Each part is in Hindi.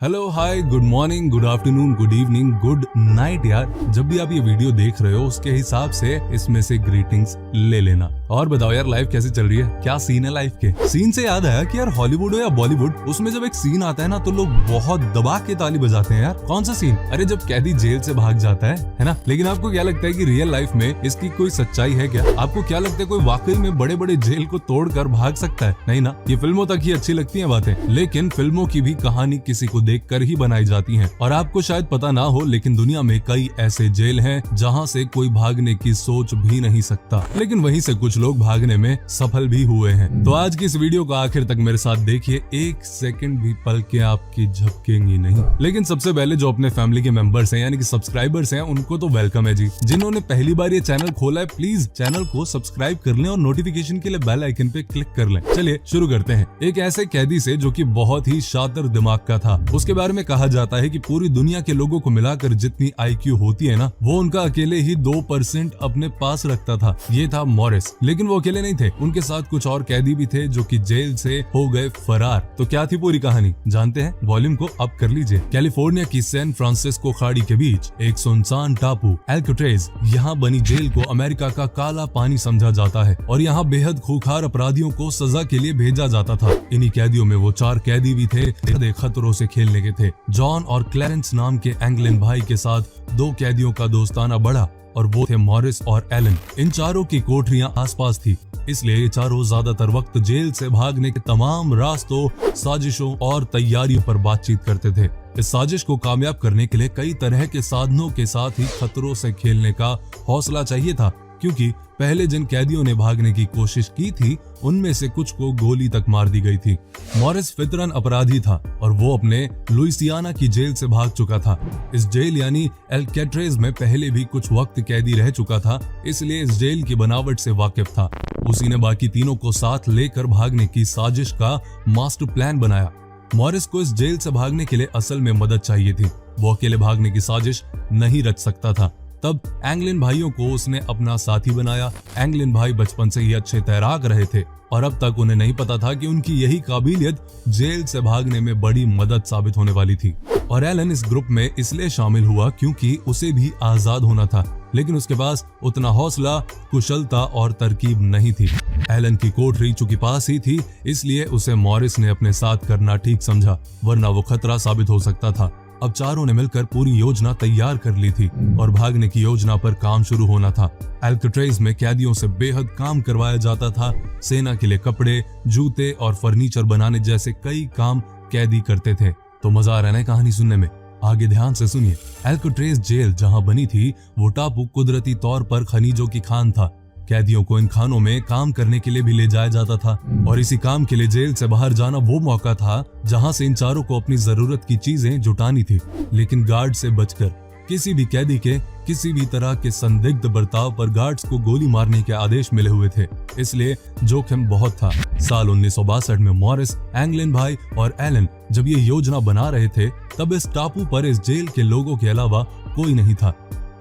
Hello hi good morning good afternoon good evening good night यार, जब भी आप ये वीडियो देख रहे हो उसके हिसाब से इसमें से ग्रीटिंग्स ले लेना। और बताओ यार लाइफ कैसी चल रही है, क्या सीन है लाइफ के। सीन से याद आया कि यार हॉलीवुड हो या बॉलीवुड, उसमें जब एक सीन आता है ना तो लोग बहुत दबा के ताली बजाते हैं यार। कौन सा सीन? अरे जब कैदी जेल से भाग जाता है ना। लेकिन आपको क्या लगता है कि रियल लाइफ में इसकी कोई सच्चाई है क्या? आपको क्या लगता है कोई वाकई में बड़े बड़े जेल को तोड़कर भाग सकता है? नहीं ना, ये फिल्मों तक ही अच्छी लगती है बातें, लेकिन फिल्मों की भी कहानी किसी को देखकर ही बनाई जाती हैं। और आपको शायद पता ना हो, लेकिन दुनिया में कई ऐसे जेल हैं जहां से कोई भागने की सोच भी नहीं सकता, लेकिन वहीं से कुछ लोग भागने में सफल भी हुए हैं। तो आज की इस वीडियो को आखिर तक मेरे साथ देखिए, एक सेकंड भी पल के आपकी झपकेंगी नहीं। लेकिन सबसे पहले जो अपने फैमिली के मेंबर्स हैं यानी कि सब्सक्राइबर्स हैं, उनको तो वेलकम है जी। जिन्होंने पहली बार ये चैनल खोला है प्लीज चैनल को सब्सक्राइब कर लें और नोटिफिकेशन के लिए बेल आइकन पे क्लिक कर लें। चलिए शुरू करते हैं। एक ऐसे कैदी से जो कि बहुत ही शातिर दिमाग का था। उसके बारे में कहा जाता है कि पूरी दुनिया के लोगों को मिलाकर जितनी IQ होती है ना, वो उनका अकेले ही 2% अपने पास रखता था। ये था मॉरिस। लेकिन वो अकेले नहीं थे, उनके साथ कुछ और कैदी भी थे जो कि जेल से हो गए फरार। तो क्या थी पूरी कहानी, जानते हैं? वॉल्यूम को अप कर लीजिए। कैलिफोर्निया की सैन फ्रांसिस्को खाड़ी के बीच एक सुनसान टापू एल्काट्रेज, यहाँ बनी जेल को अमेरिका का काला पानी समझा जाता है और यहाँ बेहद खूंखार अपराधियों को सजा के लिए भेजा जाता था। इन्हीं कैदियों में वो 4 कैदी भी थे खतरों से खेलने के थे। जॉन और क्लैरेंस नाम के एंगलिन भाई के साथ 2 कैदियों का दोस्ताना बढ़ा और वो थे मॉरिस और एलन। इन चारों की कोठरियां आसपास थी, इसलिए ये चारों ज्यादातर वक्त जेल से भागने के तमाम रास्तों, साजिशों और तैयारियों पर बातचीत करते थे। इस साजिश को कामयाब करने के लिए कई तरह के साधनों के साथ ही खतरों से खेलने का हौसला चाहिए था, क्योंकि पहले जिन कैदियों ने भागने की कोशिश की थी उनमें से कुछ को गोली तक मार दी गई थी। मॉरिस फितरन अपराधी था और वो अपने लुइसियाना की जेल से भाग चुका था। इस जेल यानी एल्काट्रेज में पहले भी कुछ वक्त कैदी रह चुका था, इसलिए इस जेल की बनावट से वाकिफ था। उसी ने बाकी तीनों को साथ लेकर भागने की साजिश का मास्टर प्लान बनाया। मॉरिस को इस जेल से भागने के लिए असल में मदद चाहिए थी, वो अकेले भागने की साजिश नहीं रच सकता था। तब एंगलिन भाइयों को उसने अपना साथी बनाया। एंगलिन भाई बचपन से ही अच्छे तैराक रहे थे और अब तक उन्हें नहीं पता था कि उनकी यही काबिलियत जेल से भागने में बड़ी मदद साबित होने वाली थी। और एलन इस ग्रुप में इसलिए शामिल हुआ क्योंकि उसे भी आजाद होना था, लेकिन उसके पास उतना हौसला, कुशलता और तरकीब नहीं थी। एलन की कोठरी चूंकि पास ही थी, इसलिए उसे मॉरिस ने अपने साथ करना ठीक समझा, वरना वो खतरा साबित हो सकता था। अब चारों ने मिलकर पूरी योजना तैयार कर ली थी और भागने की योजना पर काम शुरू होना था। एल्काट्रेज में कैदियों से बेहद काम करवाया जाता था। सेना के लिए कपड़े, जूते और फर्नीचर बनाने जैसे कई काम कैदी करते थे। तो मजा आ रहा है कहानी सुनने में? आगे ध्यान से सुनिए। एल्काट्रेज जेल जहां बनी थी वो टापू कुदरती तौर पर खनिजों की खान था। कैदियों को इन खानों में काम करने के लिए भी ले जाया जाता था और इसी काम के लिए जेल से बाहर जाना वो मौका था जहां से इन चारों को अपनी जरूरत की चीजें जुटानी थी, लेकिन गार्ड से बचकर। किसी भी कैदी के किसी भी तरह के संदिग्ध बर्ताव पर गार्ड्स को गोली मारने के आदेश मिले हुए थे, इसलिए जोखिम बहुत था। साल 1962 में मॉरिस, एंगलिन भाई और एलन जब ये योजना बना रहे थे, तब इस टापू पर इस जेल के लोगों के अलावा कोई नहीं था।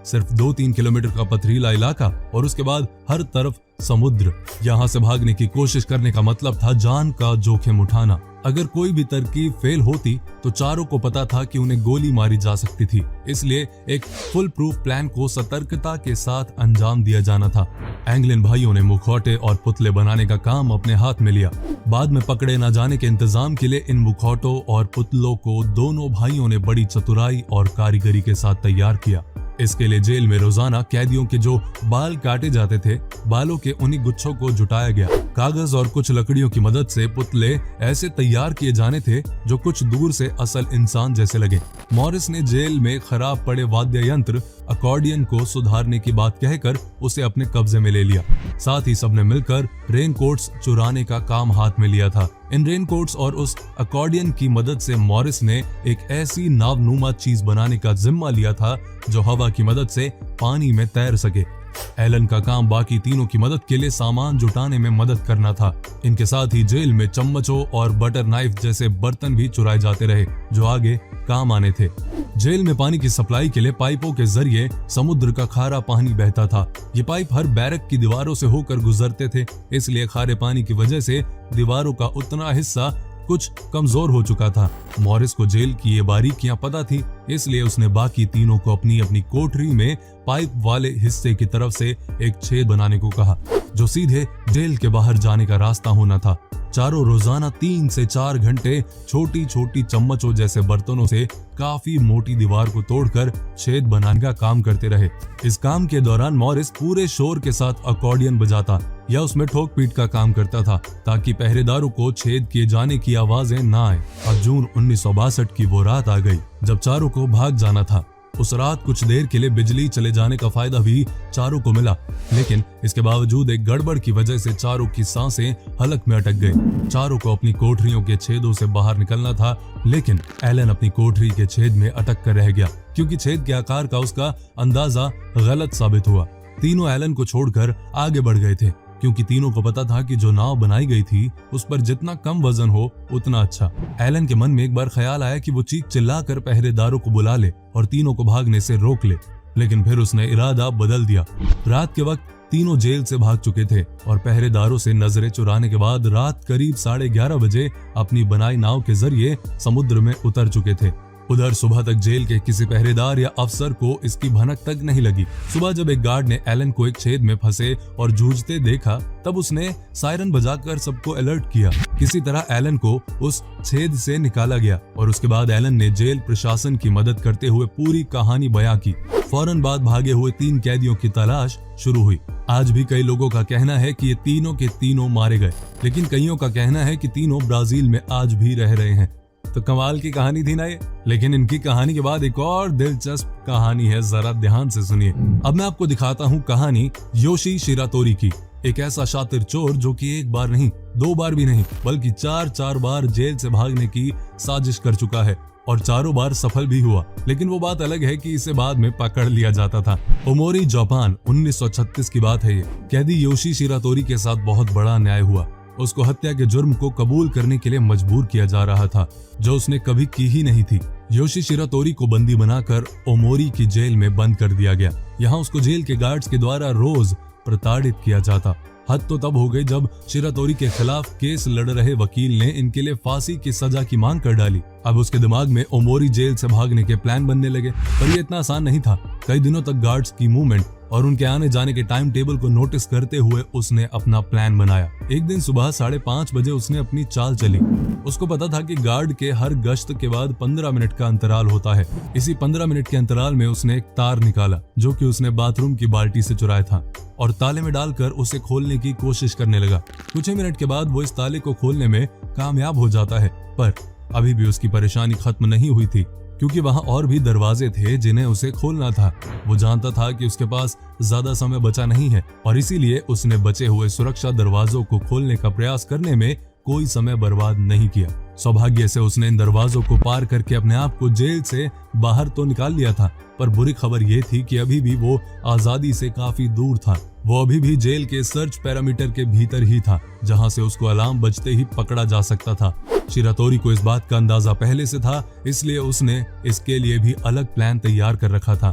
सिर्फ 2-3 किलोमीटर का पथरीला इलाका और उसके बाद हर तरफ समुद्र। यहाँ से भागने की कोशिश करने का मतलब था जान का जोखिम उठाना। अगर कोई भी तरकीब फेल होती तो चारों को पता था कि उन्हें गोली मारी जा सकती थी, इसलिए एक फुल प्रूफ प्लान को सतर्कता के साथ अंजाम दिया जाना था। एंगलिन भाइयों ने मुखौटे और पुतले बनाने का काम अपने हाथ में लिया। बाद में पकड़े न जाने के इंतजाम के लिए इन मुखौटों और पुतलों को दोनों भाइयों ने बड़ी चतुराई और कारीगरी के साथ तैयार किया। इसके लिए जेल में रोजाना कैदियों के जो बाल काटे जाते थे, बालों के उन्हीं गुच्छों को जुटाया गया। कागज और कुछ लकड़ियों की मदद से पुतले ऐसे तैयार किए जाने थे जो कुछ दूर से असल इंसान जैसे लगे। मॉरिस ने जेल में खराब पड़े वाद्य यंत्र अकॉर्डियन को सुधारने की बात कहकर उसे अपने कब्जे में ले लिया। साथ ही सबने मिलकर रेनकोट्स चुराने का काम हाथ में लिया था। इन रेनकोट्स और उस अकॉर्डियन की मदद से मॉरिस ने एक ऐसी नावनुमा चीज बनाने का जिम्मा लिया था जो हवा की मदद से पानी में तैर सके। एलन का काम बाकी तीनों की मदद के लिए सामान जुटाने में मदद करना था। इनके साथ ही जेल में चम्मचों और बटर नाइफ जैसे बर्तन भी चुराए जाते रहे जो आगे काम आने थे। जेल में पानी की सप्लाई के लिए पाइपों के जरिए समुद्र का खारा पानी बहता था। ये पाइप हर बैरक की दीवारों से होकर गुजरते थे, इसलिए खारे पानी की वजह से दीवारों का उतना हिस्सा कुछ कमजोर हो चुका था। मॉरिस को जेल की ये बारीकियां पता थी, इसलिए उसने बाकी तीनों को अपनी अपनी कोठरी में पाइप वाले हिस्से की तरफ से एक छेद बनाने को कहा, जो सीधे जेल के बाहर जाने का रास्ता होना था। चारों रोजाना 3 से 4 घंटे छोटी छोटी चम्मचों जैसे बर्तनों से काफी मोटी दीवार को तोड़कर छेद बनाने का काम करते रहे। इस काम के दौरान मॉरिस पूरे शोर के साथ अकॉर्डियन बजाता या उसमें ठोक पीट का काम करता था, ताकि पहरेदारों को छेद किए जाने की आवाजें ना आए। अब जून 1962 की वो रात आ गई जब चारों को भाग जाना था। उस रात कुछ देर के लिए बिजली चले जाने का फायदा भी चारों को मिला, लेकिन इसके बावजूद एक गड़बड़ की वजह से चारों की सांसें हलक में अटक गई। चारों को अपनी कोठरियों के छेदों से बाहर निकलना था, लेकिन एलन अपनी कोठरी के छेद में अटक कर रह गया, क्योंकि छेद के आकार का उसका अंदाजा गलत साबित हुआ। तीनों एलन को छोड़कर आगे बढ़ गए थे, क्योंकि तीनों को पता था कि जो नाव बनाई गई थी उस पर जितना कम वजन हो उतना अच्छा। एलन के मन में एक बार ख्याल आया कि वो चीख चिल्लाकर पहरेदारों को बुला ले और तीनों को भागने से रोक ले, लेकिन फिर उसने इरादा बदल दिया। रात के वक्त तीनों जेल से भाग चुके थे और पहरेदारों से नजरें चुराने के बाद रात करीब 11:30 बजे अपनी बनाई नाव के जरिए समुद्र में उतर चुके थे। उधर सुबह तक जेल के किसी पहरेदार या अफसर को इसकी भनक तक नहीं लगी। सुबह जब एक गार्ड ने एलन को एक छेद में फंसे और जूझते देखा, तब उसने सायरन बजाकर सबको अलर्ट किया। किसी तरह एलन को उस छेद से निकाला गया और उसके बाद एलन ने जेल प्रशासन की मदद करते हुए पूरी कहानी बयां की। फौरन बाद भागे हुए 3 कैदियों की तलाश शुरू हुई। आज भी कई लोगों का कहना है कि ये तीनों के तीनों मारे गए, लेकिन कईयों का कहना है कि तीनों ब्राजील में आज भी रह रहे हैं। तो कमाल की कहानी थी ना ये, लेकिन इनकी कहानी के बाद एक और दिलचस्प कहानी है, जरा ध्यान से सुनिए। अब मैं आपको दिखाता हूँ कहानी योशी शिरातोरी की। एक ऐसा शातिर चोर जो कि 1 बार नहीं, 2 बार भी नहीं, बल्कि 4 बार जेल से भागने की साजिश कर चुका है और चारों बार सफल भी हुआ। लेकिन वो बात अलग है कि इसे बाद में पकड़ लिया जाता था। ओमोरी जापान 1936 की बात है ये। कैदी योशी शिरातोरी के साथ बहुत बड़ा अन्याय हुआ। उसको हत्या के जुर्म को कबूल करने के लिए मजबूर किया जा रहा था, जो उसने कभी की ही नहीं थी। योशी शिरातोरी को बंदी बनाकर ओमोरी की जेल में बंद कर दिया गया। यहाँ उसको जेल के गार्ड्स के द्वारा रोज प्रताड़ित किया जाता। हद तो तब हो गई जब शिरातोरी के खिलाफ केस लड़ रहे वकील ने इनके लिए फांसी की सजा की मांग कर डाली। अब उसके दिमाग में ओमोरी जेल से भागने के प्लान बनने लगे, पर ये इतना आसान नहीं था। कई दिनों तक गार्ड्स की मूवमेंट और उनके आने जाने के टाइम टेबल को नोटिस करते हुए उसने अपना प्लान बनाया। एक दिन सुबह 5:30 बजे उसने अपनी चाल चली। उसको पता था कि गार्ड के हर गश्त के बाद 15 मिनट का अंतराल होता है। इसी 15 मिनट के अंतराल में उसने एक तार निकाला, जो कि उसने बाथरूम की बाल्टी से चुराया था, और ताले में डालकर उसे खोलने की कोशिश करने लगा। कुछ ही मिनट के बाद वो इस ताले को खोलने में कामयाब हो जाता है, पर अभी भी उसकी परेशानी खत्म नहीं हुई थी, क्योंकि वहां और भी दरवाजे थे जिन्हें उसे खोलना था। वो जानता था कि उसके पास ज्यादा समय बचा नहीं है और इसीलिए उसने बचे हुए सुरक्षा दरवाजों को खोलने का प्रयास करने में कोई समय बर्बाद नहीं किया। सौभाग्य से उसने इन दरवाजों को पार करके अपने आप को जेल से बाहर तो निकाल लिया था, पर बुरी खबर ये थी कि अभी भी वो आजादी से काफी दूर था। वो अभी भी जेल के सर्च पैरामीटर के भीतर ही था, जहां से उसको अलार्म बजते ही पकड़ा जा सकता था। शिरातोरी को इस बात का अंदाजा पहले से था, इसलिए उसने इसके लिए भी अलग प्लान तैयार कर रखा था।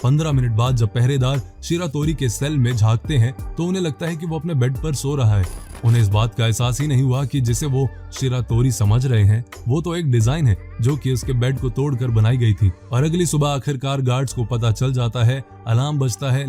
15 मिनट बाद जब पहरेदार शिरातोरी के सेल में झांकते हैं तो उन्हें लगता है कि वो अपने बेड पर सो रहा है। उन्हें इस बात का एहसास ही नहीं हुआ कि जिसे वो शिरातोरी समझ रहे हैं वो तो एक डिजाइन है जो कि उसके बेड को तोड़कर बनाई गई थी। और अगली सुबह आखिरकार गार्ड्स को पता चल जाता है, अलार्म बजता है,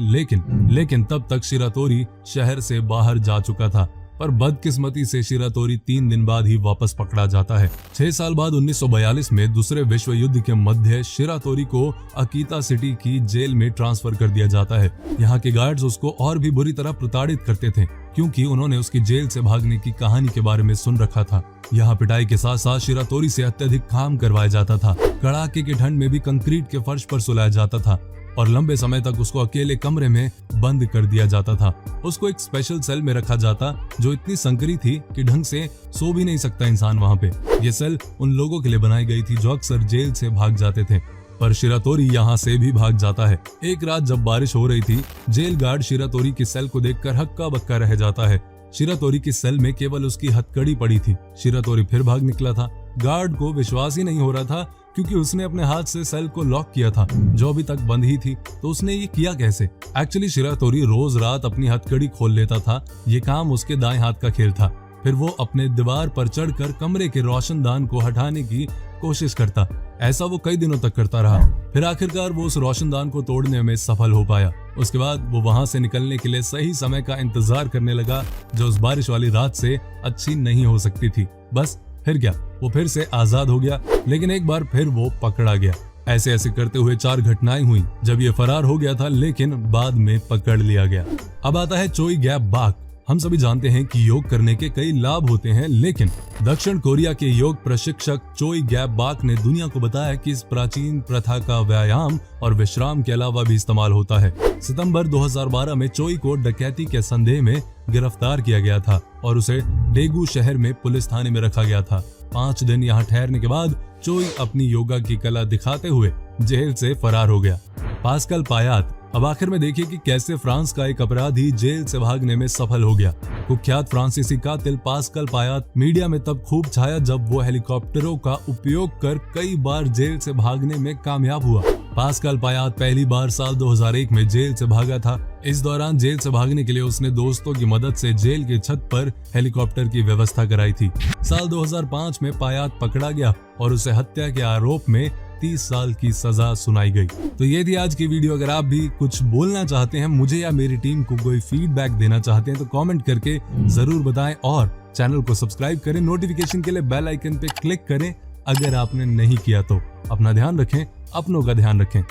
लेकिन तब तक शिरातोरी शहर से बाहर जा चुका था। पर बदकिस्मती से शिरातोरी 3 दिन बाद ही वापस पकड़ा जाता है। 6 साल बाद 1942 में दूसरे विश्व युद्ध के मध्य शिरातोरी को अकीता सिटी की जेल में ट्रांसफर कर दिया जाता है। यहाँ के गार्ड्स उसको और भी बुरी तरह प्रताड़ित करते थे, क्योंकि उन्होंने उसकी जेल से भागने की कहानी के बारे में सुन रखा था। यहाँ पिटाई के साथ साथ शिरातोरी से अत्यधिक काम करवाया जाता था। कड़ाके की ठंड में भी कंक्रीट के फर्श पर सुलाया जाता था और लंबे समय तक उसको अकेले कमरे में बंद कर दिया जाता था। उसको एक स्पेशल सेल में रखा जाता जो इतनी संकरी थी कि ढंग से सो भी नहीं सकता इंसान वहाँ पे। ये सेल उन लोगों के लिए बनाई गई थी जो अक्सर जेल से भाग जाते थे, पर शिरातोरी यहाँ से भी भाग जाता है। एक रात जब बारिश हो रही थी, जेल गार्ड शिरातोरी की सेल को देखकर हक्का बक्का रह जाता है। शिरातोरी की सेल में केवल उसकी हथकड़ी पड़ी थी। शिरातोरी फिर भाग निकला था। गार्ड को विश्वास ही नहीं हो रहा था, क्योंकि उसने अपने हाथ से सेल को लॉक किया था जो अभी तक बंद ही थी। तो उसने ये किया कैसे? एक्चुअली शिरातोरी रोज रात अपनी हथकड़ी खोल लेता था। ये काम उसके दाएं हाथ का खेल था। फिर वो अपने दीवार पर चढ़कर कमरे के रोशनदान को हटाने की कोशिश करता। ऐसा वो कई दिनों तक करता रहा। फिर आखिरकार वो उस रोशनदान को तोड़ने में सफल हो पाया। उसके बाद वो वहां से निकलने के लिए सही समय का इंतजार करने लगा, जो उस बारिश वाली रात से अच्छी नहीं हो सकती थी। बस फिर क्या, वो फिर से आजाद हो गया, लेकिन एक बार फिर वो पकड़ा गया। ऐसे ऐसे करते हुए 4 घटनाएं हुई जब ये फरार हो गया था, लेकिन बाद में पकड़ लिया गया। अब आता है चोई गैप बाक। हम सभी जानते हैं कि योग करने के कई लाभ होते हैं, लेकिन दक्षिण कोरिया के योग प्रशिक्षक चोई गैप बाक ने दुनिया को बताया कि इस प्राचीन प्रथा का व्यायाम और विश्राम के अलावा भी इस्तेमाल होता है। सितंबर 2012 में चोई को डकैती के संदेह में गिरफ्तार किया गया था और उसे डेगू शहर में पुलिस थाने में रखा गया था। 5 दिन यहाँ ठहरने के बाद चोई अपनी योगा की कला दिखाते हुए जेल से फरार हो गया। पास्कल पायात। अब आखिर में देखिए कि कैसे फ्रांस का एक अपराधी जेल से भागने में सफल हो गया। कुख्यात फ्रांसीसी कातिल पास्कल पायात मीडिया में तब खूब छाया जब वो हेलीकॉप्टरों का उपयोग कर कई बार जेल से भागने में कामयाब हुआ। पास्कल पायात पहली बार साल 2001 में जेल से भागा था। इस दौरान जेल से भागने के लिए उसने दोस्तों की मदद से जेल की छत पर हेलीकॉप्टर की व्यवस्था कराई थी। साल 2005 में पायात पकड़ा गया और उसे हत्या के आरोप में 30 साल की सजा सुनाई गई। तो ये थी आज की वीडियो। अगर आप भी कुछ बोलना चाहते हैं मुझे या मेरी टीम को, कोई फीडबैक देना चाहते हैं, तो कमेंट करके जरूर बताएं और चैनल को सब्सक्राइब करें। नोटिफिकेशन के लिए बेल आइकन पे क्लिक करें अगर आपने नहीं किया तो। अपना ध्यान रखें, अपनों का ध्यान रखें।